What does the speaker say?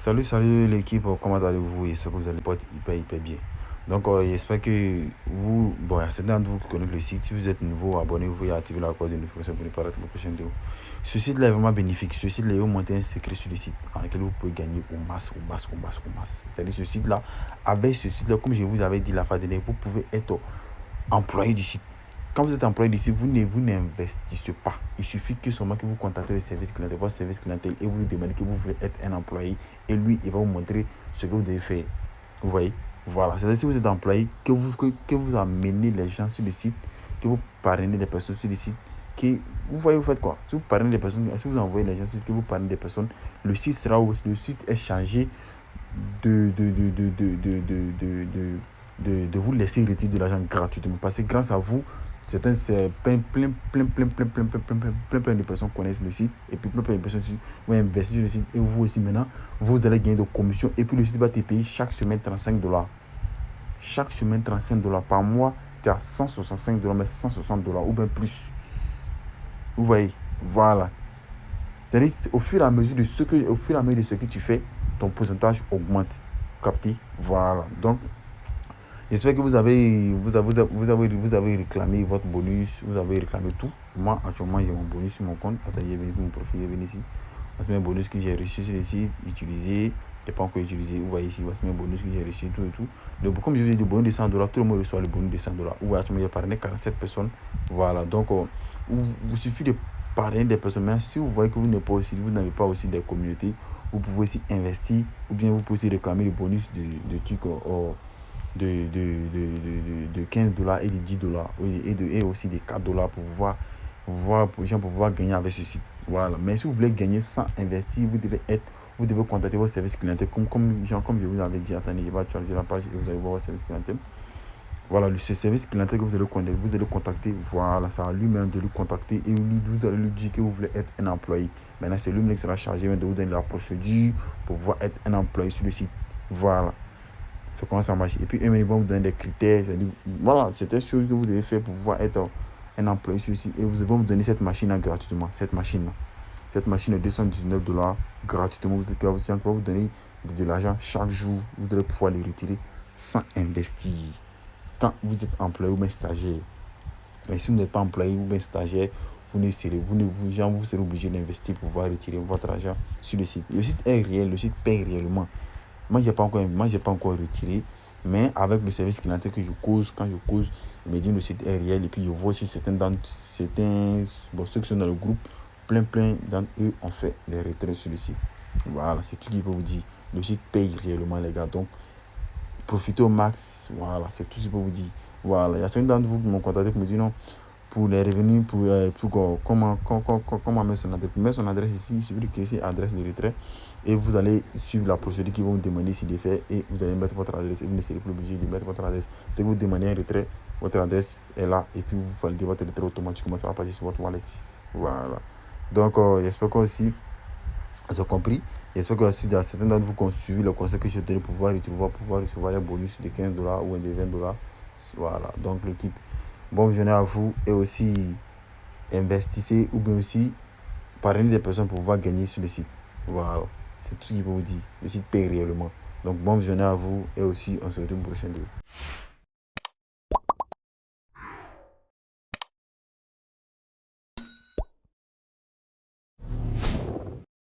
Salut l'équipe, comment allez-vous? J'espère que vous allez pas hyper bien. Donc, j'espère que vous, bon, il y a certains d'entre vous qui connaissent le site. Si vous êtes nouveau, abonnez-vous et activez la cloche de notification pour ne pas rater mes prochaines vidéos. Ce site-là est vraiment bénéfique. Ce site-là, il vous montre un secret sur le site dans lequel vous pouvez gagner au masse. C'est-à-dire, ce site-là, avec ce site-là, comme je vous avais dit la fois dernière, vous pouvez être employé du site. Quand vous êtes employé d'ici, vous n'investissez pas. Il suffit que seulement que vous contactez le service clientèle, votre service clientèle, et vous lui demandez que vous voulez être un employé. Et lui, il va vous montrer ce que vous devez faire. Vous voyez? Voilà. C'est-à-dire si vous êtes employé, que vous amenez les gens sur le site, que vous parrainez les personnes sur le site, que vous voyez, vous faites quoi? Si vous parrainez les personnes, si vous envoyez les gens sur le site, que vous parrainez des personnes, le site sera où? Le site est changé de vous laisser retirer de l'argent gratuitement. Parce que grâce à vous, plein de personnes connaissent le site et puis plein de personnes vont investir sur le site et vous aussi maintenant, vous allez gagner de commissions et puis le site va te payer chaque semaine $35. Chaque semaine $35 par mois, tu as $165, mais $160 ou bien plus. Vous voyez, voilà. C'est-à-dire au fur et à mesure de ce que tu fais, ton pourcentage augmente. Capté? Voilà. Donc j'espère que vous avez réclamé votre bonus, vous avez réclamé tout. Moi, actuellement, j'ai mon bonus sur mon compte. Attendez, mon profil est venu ici. Voici mes bonus que j'ai reçus sur le site, utilisé. Je n'ai pas encore utilisé. Vous voyez ici, voici mes bonus que j'ai reçus, tout et tout. Comme je vous ai dit, le bonus de $100, tout le monde reçoit le bonus de $100. Ou actuellement, j'ai parrainé 47 personnes. Voilà, donc, il suffit de parrainer des personnes. Mais si vous voyez que vous n'avez pas aussi des communautés, vous pouvez aussi investir, ou bien vous pouvez aussi réclamer le bonus de trucs de $15 et de $10 et aussi de $4 pour pouvoir gagner avec ce site. Voilà. Mais si vous voulez gagner sans investir, vous devez contacter votre service clientèle comme je vous avais dit. Attendez, je vais actualiser la page et vous allez voir votre service clientèle. Voilà, ce service clientèle que vous allez contacter. Voilà, c'est à lui-même de le contacter et vous allez lui dire que vous voulez être un employé. Maintenant, c'est lui-même qui sera chargé de vous donner la procédure pour pouvoir être un employé sur le site. Voilà. C'est comment ça marche. Et puis, eux, ils vont vous donner des critères. Voilà, c'est des choses que vous devez faire pour pouvoir être un employé sur le site. Et vous vont vous donner cette machine-là gratuitement. Cette machine de $219 gratuitement. Vous va vous donner de l'argent chaque jour. Vous allez pouvoir les retirer sans investir. Quand vous êtes employé ou bien stagiaire. Mais si vous n'êtes pas employé ou bien stagiaire, vous serez obligé d'investir pour pouvoir retirer votre argent sur le site. Le site est réel, le site paye réellement. Moi, je n'ai pas encore retiré, mais avec le service clientèle que quand je cause, il me dit le site est réel. Et puis, je vois aussi ceux qui sont dans le groupe, plein d'entre eux ont fait des retraits sur le site. Voilà, c'est tout ce qu'il peut vous dire. Le site paye réellement, les gars. Donc, profitez au max. Voilà, c'est tout ce qu'il peut vous dire. Voilà, il y a certains d'entre vous qui m'ont contacté pour me dire non. Pour les revenus, comment mettre son adresse. Pour mettre son adresse ici, il suffit de créer adresse de retrait et vous allez suivre la procédure qui va vous demander si de fait et vous allez mettre votre adresse et vous ne serez plus obligé de mettre votre adresse. Dès que vous demandez un retrait, votre adresse est là et puis vous validez votre retrait automatiquement, ça va passer sur votre wallet. Voilà. Donc, j'espère que aussi, vous avez compris. J'espère que aussi, certains d'entre vous qui ont suivi le conseil que je donne pour pouvoir recevoir les bonus de $15 ou de $20. Voilà. Donc, l'équipe. Bonne journée à vous et aussi investissez ou bien aussi parrainez des personnes pour pouvoir gagner sur le site. Voilà, c'est tout ce qu'il faut vous dire. Le site paye réellement. Donc bonne journée à vous et aussi on se retrouve pour une prochaine vidéo.